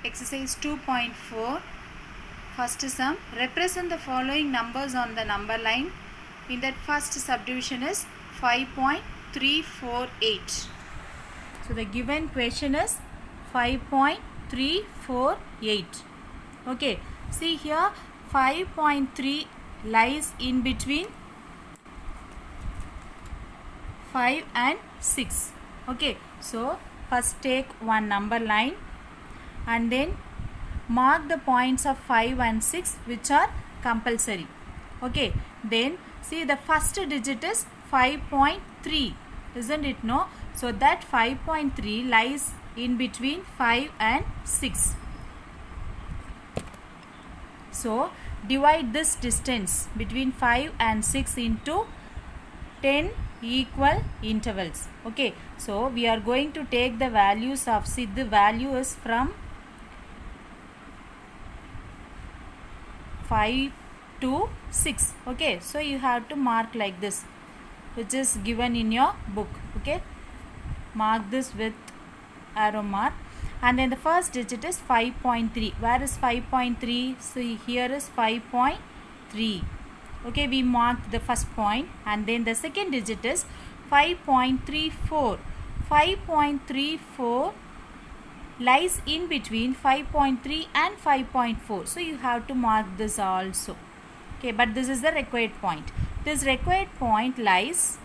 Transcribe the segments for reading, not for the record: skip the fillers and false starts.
Exercise 2.4. First sum. Represent the following numbers on the number line. In that first subdivision is 5.348. So the given question is 5.348. Okay. See here 5.3 lies in between 5 and 6. Okay. So first take one number line and then mark the points of 5 and 6 which are compulsory. Okay, then see the first digit is 5.3, isn't it? No, so that 5.3 lies in between 5 and 6. So divide this distance between 5 and 6 into 10 equal intervals. Okay, so we are going to take the values of, see the value is from 5 to 6. Okay, so you have to mark like this, which is given in your book. Okay, mark this with arrow mark, and then the first digit is 5.3. Where is 5.3? So here is 5.3. Okay, we marked the first point, and then the second digit is 5.34. 5.34 lies in between 5.3 and 5.4. So you have to mark this also. Okay, but this is the required point. This required point lies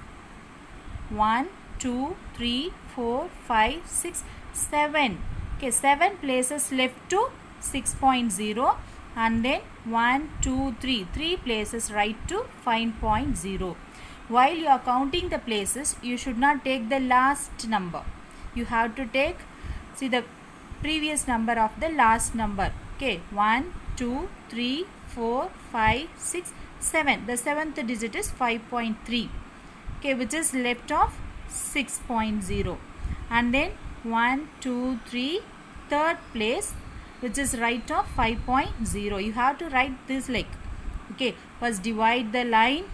1, 2, 3, 4, 5, 6, 7. Okay, 7 places left to 6.0, and then 1, 2, 3. 3 places right to 5.0. While you are counting the places, you should not take the last number. You have to take, see, the previous number of the last number. Okay, 1, 2, 3, 4, 5, 6, 7. The seventh digit is 5.3. Okay, which is left of 6.0. And then 1, 2, 3, third place, which is right of 5.0. You have to write this like, okay, first divide the line